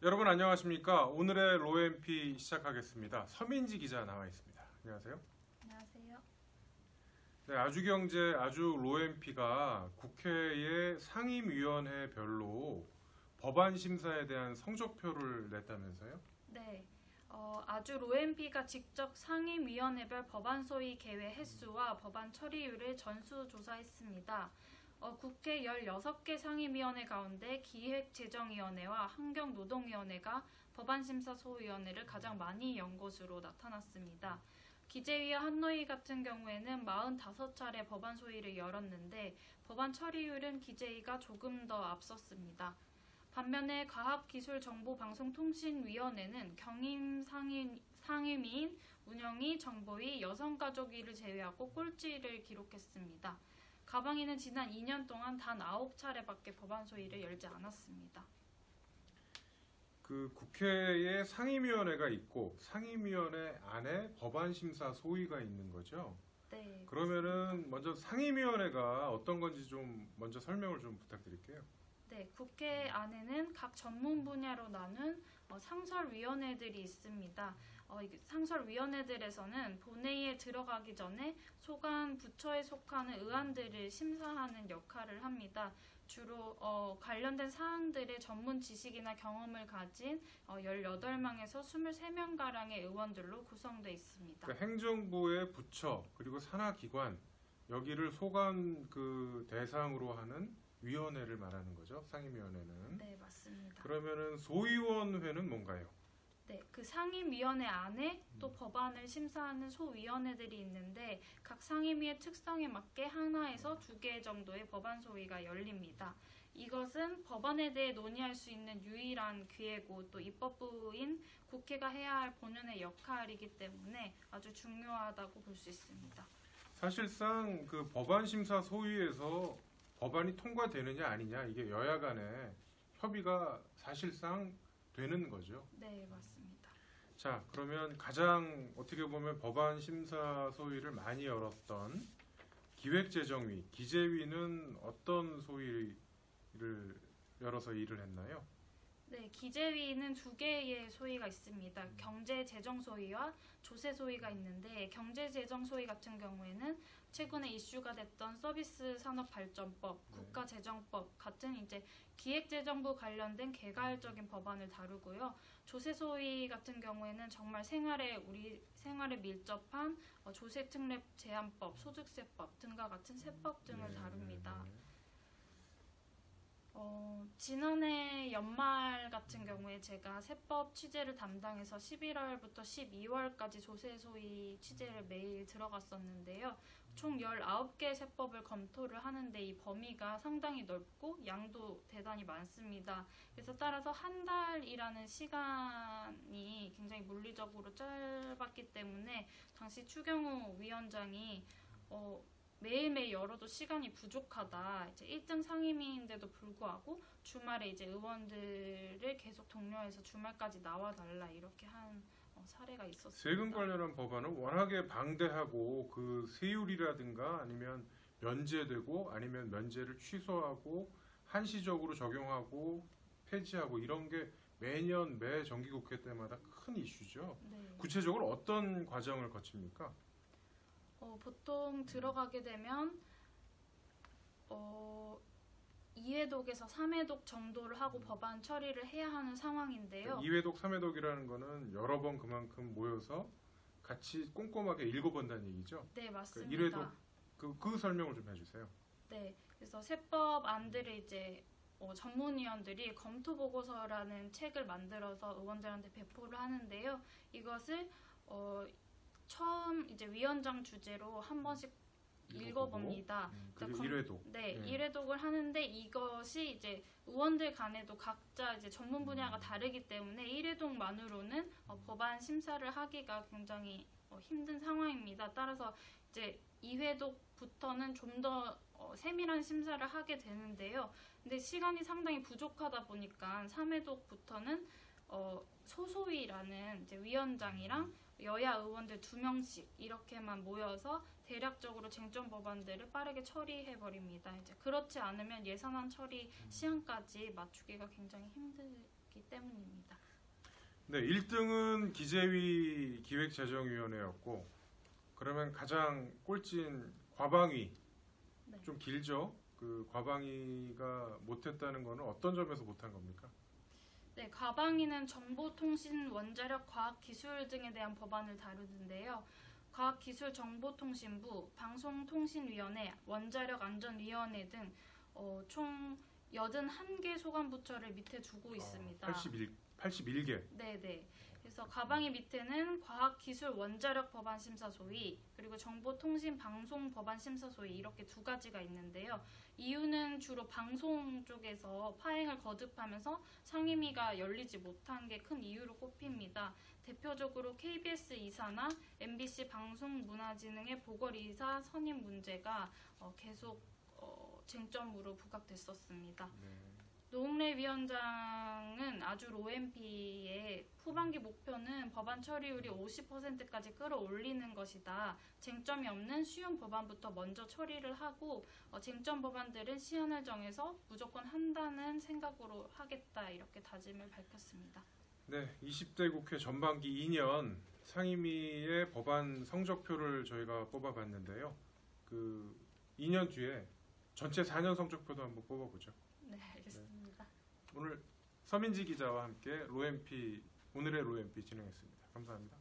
여러분 안녕하십니까? 오늘의 로엠피 시작하겠습니다. 서민지 기자 나와 있습니다. 안녕하세요. 안녕하세요. 네, 아주경제 아주 로엠피가 국회의 상임위원회별로 법안 심사에 대한 성적표를 냈다면서요? 네, 아주 로엠피가 직접 상임위원회별 법안 소위 개회 횟수와 법안 처리율을 전수조사했습니다. 국회 16개 상임위원회 가운데 기획재정위원회와 환경노동위원회가 법안심사소위원회를 가장 많이 연 것으로 나타났습니다. 기재위와 한노위 같은 경우에는 45차례 법안 소위를 열었는데 법안 처리율은 기재위가 조금 더 앞섰습니다. 반면에 과학기술정보방송통신위원회는 경임 상임위인 운영위, 정보위, 여성가족위를 제외하고 꼴찌를 기록했습니다. 가방위는 지난 2년 동안 단 9차례밖에 법안 소위를 열지 않았습니다. 그 국회에 상임위원회가 있고 상임위원회 안에 법안 심사 소위가 있는 거죠? 네. 그러면은 먼저 상임위원회가 어떤 건지 좀 먼저 설명을 좀 부탁드릴게요. 네, 국회 안에는 각 전문 분야로 나눈 상설위원회들이 있습니다. 이 상설위원회들에서는 본회의에 들어가기 전에 소관 부처에 속하는 의안들을 심사하는 역할을 합니다. 주로 관련된 사항들의 전문 지식이나 경험을 가진 18명에서 23명가량의 의원들로 구성되어 있습니다. 그러니까 행정부의 부처 그리고 산하기관 여기를 소관 그 대상으로 하는 위원회를 말하는 거죠. 상임위원회는. 네, 맞습니다. 그러면은 소위원회는 뭔가요? 네, 그 상임위원회 안에 또 법안을 심사하는 소위원회들이 있는데 각 상임위의 특성에 맞게 하나에서 2개 정도의 법안 소위가 열립니다. 이것은 법안에 대해 논의할 수 있는 유일한 기회고 또 입법부인 국회가 해야 할 본연의 역할이기 때문에 아주 중요하다고 볼 수 있습니다. 사실상 그 법안 심사 소위에서 법안이 통과되느냐 아니냐 이게 여야 간의 협의가 사실상 되는 거죠. 네, 맞습니다. 자, 그러면 가장 어떻게 보면 법안 심사 소위를 많이 열었던 기획재정위, 기재위는 어떤 소위를 열어서 일을 했나요? 네, 기재위는 2개의 소위가 있습니다. 경제재정소위와 조세소위가 있는데 경제재정소위 같은 경우에는 최근에 이슈가 됐던 서비스산업발전법, 국가재정법 같은 이제 기획재정부 관련된 개괄적인 법안을 다루고요. 조세소위 같은 경우에는 정말 우리 생활에 밀접한 조세특례 제한법, 소득세법 등과 같은 세법 등을 다룹니다. 지난해 연말 같은 경우에 제가 세법 취재를 담당해서 11월부터 12월까지 조세소위 취재를 매일 들어갔었는데요. 총 19개 세법을 검토를 하는데 이 범위가 상당히 넓고 양도 대단히 많습니다. 그래서 따라서 한 달이라는 시간이 굉장히 물리적으로 짧았기 때문에 당시 추경호 위원장이 매일매일 열어도 시간이 부족하다. 이제 1등 상임위인데도 불구하고 주말에 이제 의원들을 계속 독려해서 주말까지 나와달라 이렇게 한 사례가 있었습니다. 세금 관련한 법안은 워낙에 방대하고 그 세율이라든가 아니면 면제되고 아니면 면제를 취소하고 한시적으로 적용하고 폐지하고 이런 게 매년 매 정기국회 때마다 큰 이슈죠. 네. 구체적으로 어떤 과정을 거칩니까? 보통 들어가게 되면 2회독에서 3회독 정도를 하고 법안 처리를 해야 하는 상황인데요. 2회독, 3회독이라는 거는 여러 번 그만큼 모여서 같이 꼼꼼하게 읽어본다는 얘기죠? 네, 맞습니다. 1회독, 그 설명을 좀 해주세요. 네, 그래서 세법안들을 이제 전문위원들이 검토보고서라는 책을 만들어서 의원들한테 배포를 하는데요. 이것을 처음 이제 위원장 주재로 한 번씩 읽어봅니다. 그리고 1회독. 네, 1회독을 하는데 이것이 이제 의원들 간에도 각자 이제 전문 분야가 다르기 때문에 1회독만으로는 법안 심사를 하기가 굉장히 힘든 상황입니다. 따라서 이제 2회독부터는 좀 더 세밀한 심사를 하게 되는데요. 근데 시간이 상당히 부족하다 보니까 3회독부터는 소소위라는 이제 위원장이랑 여야 의원들 2명씩 이렇게만 모여서 대략적으로 쟁점 법안들을 빠르게 처리해버립니다. 이제 그렇지 않으면 예산안 처리 시한까지 맞추기가 굉장히 있었기 때문입니다. 네, 1등은 기재위 기획재정위원회였고 그러면 가장 꼴찌인 과방위 네. 좀 길죠? 그 과방위가 못했다는 거는 어떤 점에서 못한 겁니까? 네, 과방위는 정보통신, 원자력, 과학기술 등에 대한 법안을 다루는데요. 과학기술정보통신부, 방송통신위원회, 원자력안전위원회 등 총 81개 소관부처를 밑에 두고 있습니다. 81개. 네네. 그래서 과방위 밑에는 과학기술원자력법안심사소위 그리고 정보통신방송법안심사소위 이렇게 두 가지가 있는데요. 이유는 주로 방송 쪽에서 파행을 거듭하면서 상임위가 열리지 못한 게 큰 이유로 꼽힙니다. 대표적으로 KBS 이사나 MBC 방송문화진흥의 보궐이사 선임 문제가 계속 쟁점으로 부각됐었습니다. 네. 노웅래 위원장은 아주 로엠피의 후반기 목표는 법안 처리율이 50%까지 끌어올리는 것이다. 쟁점이 없는 쉬운 법안부터 먼저 처리를 하고 쟁점 법안들은 시한을 정해서 무조건 한다는 생각으로 하겠다 이렇게 다짐을 밝혔습니다. 네, 20대 국회 전반기 2년 상임위의 법안 성적표를 저희가 뽑아봤는데요. 그 2년 뒤에 전체 4년 성적표도 한번 뽑아보죠. 네, 알겠습니다. 오늘 서민지 기자와 함께 오늘의 로엠피 진행했습니다. 감사합니다.